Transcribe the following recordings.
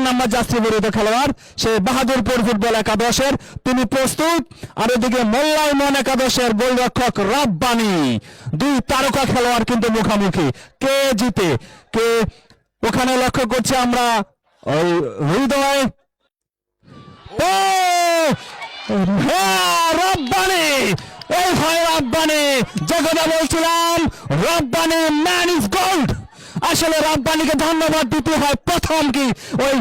নম্বর jersey পরিহিত খেলোয়াড় সেই বাহাদুরপুর ফুটবল একাদশের তিনি প্রস্তুত। আর এদিকে মোল্লাইমন একাদশের গোলরক্ষক রব্বানী, দুই তারকা খেলোয়াড় কিন্তু মুখোমুখি। কে জিতে কে ওখানে লক্ষ্য করছি আমরা। ওই হৃদয়, ও হ্যাঁ রব্বানী, এই হয় রব্বানী, যে কথা বলছিলাম রব্বানী ম্যান ইজ গোল্ড। আসলে রব্বানীকে ধন্যবাদ দিতে হয়, প্রথম কি ওই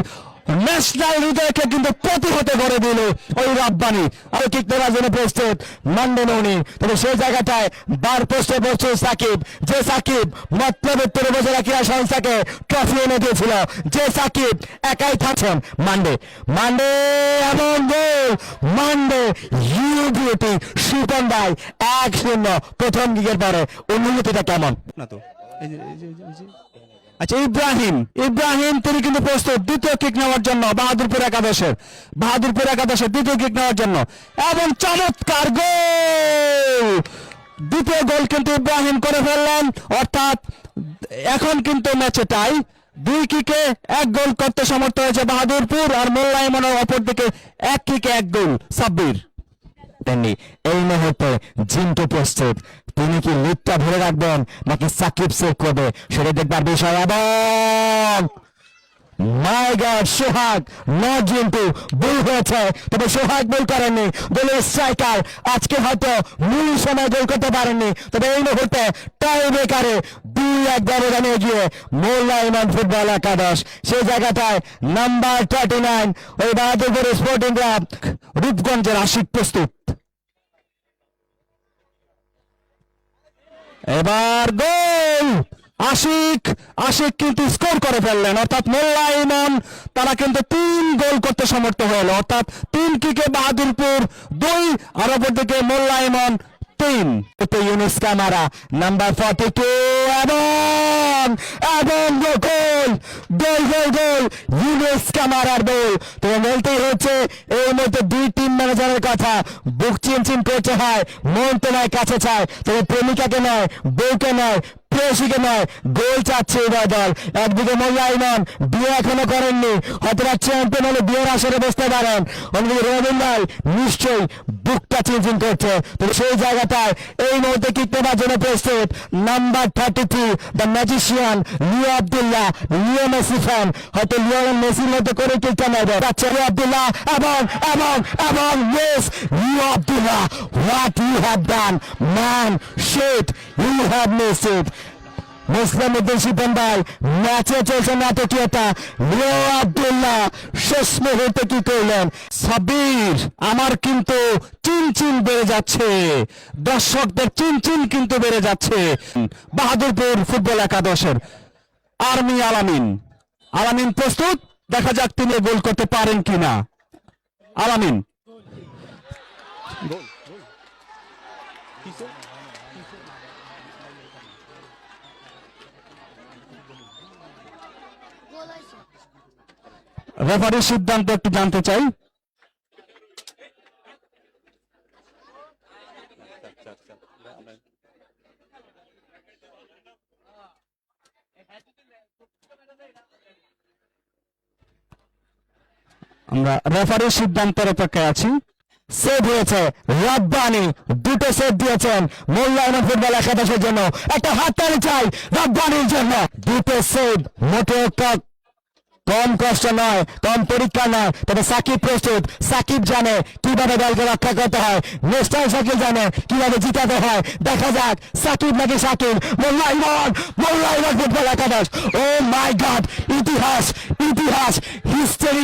ন্যাশনাল হৃদয়কে কিন্তু প্রতিহত করে দিল ওই রব্বানী। আর কিক দেওয়ার জন্য প্রস্তুত মান্ডেনৌনি, তবে সেই জায়গাটায় বার পোস্টে বসছে সাকিব, যে সাকিব মতলবের 13 বছরের ক্রীড়া সংস্থাকে ট্রফি এনে দিয়েছিল, যে সাকিব একাই থাকছেন মান্ডে মান্ডে এবং গোল মান্ডে ইউ বিউটি শিপন ভাই 1-0 প্রথম কিকের পরে। অনুভূতিটা কেমন? না তো আচ্ছা ইব্রাহিম, ইব্রাহিম তিনি কিন্তু প্রস্তুত দ্বিতীয় কিক নেওয়ার জন্য বাহাদুরপুর একাদশের দ্বিতীয় কিক নেওয়ার জন্য, এবং চমৎকার গোল, দ্বিতীয় গোল কিন্তু ইব্রাহিম করে ফেললেন। অর্থাৎ এখন কিন্তু ম্যাচে টাই, 2 কিকে 1 গোল করতে সমর্থ হয়েছে বাহাদুরপুর, আর মোল্লাইমনের অপর দিকে 1 কিকে 1 গোল সাব্বির। তেমনি এই মুহূর্তে জিন্টু প্রস্তুত, তিনি কি লিডটা ধরে রাখবেন নাকি সাকিব সেভ করবে সেটা দেখবার বিষয়। এবং মাই গড, সোহাগ নট জিন্টু ভুল হয়েছে, তবে সোহাগ ভুল করেননি, দলের স্ট্রাইকার আজকে হয়তো মূল সময় গোল করতে পারেননি, তবে এই মুহূর্তে টাই ব্রেকারে 2-1 ব্যবধানে এগিয়ে মোল্লাইমন ফুটবল একাদশ। সেই জায়গাটায় নাম্বার 39 ওই বাহাদুরপুর স্পোর্টিং ক্লাব রূপগঞ্জের আশিক প্রস্তুত। এবার গোল, আশিক কিন্তু স্কোর করে ফেললেন। অর্থাৎ মোল্লাইমন তারা কিন্তু 3 গোল করতে সমর্থ হলো, অর্থাৎ 3 কিকে বাহাদুরপুর 2 আর অপরদিকে মোল্লাইমন 3। ইউনুস কামারা নাম্বার 42 এবং গোল ইউনুস কামারার গোল। তো বলতেই হচ্ছে এই মুহূর্তে 2 টিম ম্যানেজারের কথা, বুক চিনচিন করতে হয়, মন তো নয় কাছে চায়, তবে প্রেমিকাকে নয়, বউকে নয়, প্রেয়সীকে নয়, গোল চাচ্ছে এবার দল। একদিকে মোল্লাইমন বিয়ে এখনো করেননি, হয়তো চ্যাম্পিয়ন হলে বিয়ের আসরে বসতে পারেন, অন্যদিকে রবিন ভাই নিশ্চয়ই বুকটা চিনচিন করছে। তো সেই জায়গাটায় এই মুহূর্তে কিক নেবার জন্য প্রস্তুত number 33 the magician Leo Abdullah, Leo Messi fan, হয়তো লিওনেল মেসির মধ্যে করে কিকটা নেবে লিও আব্দুল্লাহ এবং yes Leo Abdullah, what you have done man, shit you have missed it. Muslim Uddin Shipon ভাই, ম্যাচে চলছে নাটকীয়তা, লিও আব্দুল্লাহ শেষ মুহূর্তে কি করলেন। সাব্বির, আমার কিন্তু চিনচিন বেড়ে যাচ্ছে, দর্শকদের চিনচিন কিন্তু বেড়ে যাচ্ছে। বাহাদুরপুর ফুটবল একাদশের আর্মি আলামিন প্রস্তুত, দেখা যাক তিনি গোল করতে পারেন কিনা। আলামিন রেফারির সিদ্ধান্ত একটু জানতে চাই। আমরা রেফারির সিদ্ধান্তের অপেক্ষায় আছি। সেভ হয়েছে রব্বানী, 2টো সেভ দিয়েছেন মোল্লাইমন ফুটবল একাদশের জন্য। একটা হাততালি চাই রব্বানীর জন্য, 2টো সেভ মোটেও কম কষ্ট নয়, কম পরীক্ষা নয়। তবে সাকিব প্রস্তুত, সাকিব জানে কিভাবে দলকে রক্ষা করতে হয়, নেস্টার সাকিব জানে কিভাবে জিতাতে হয়। দেখা যাক সাকিব নাকি সাকিব। মোল্লাইমন ফুটবল একাদশ, ও মাই গড, ইতিহাস হিস্টরি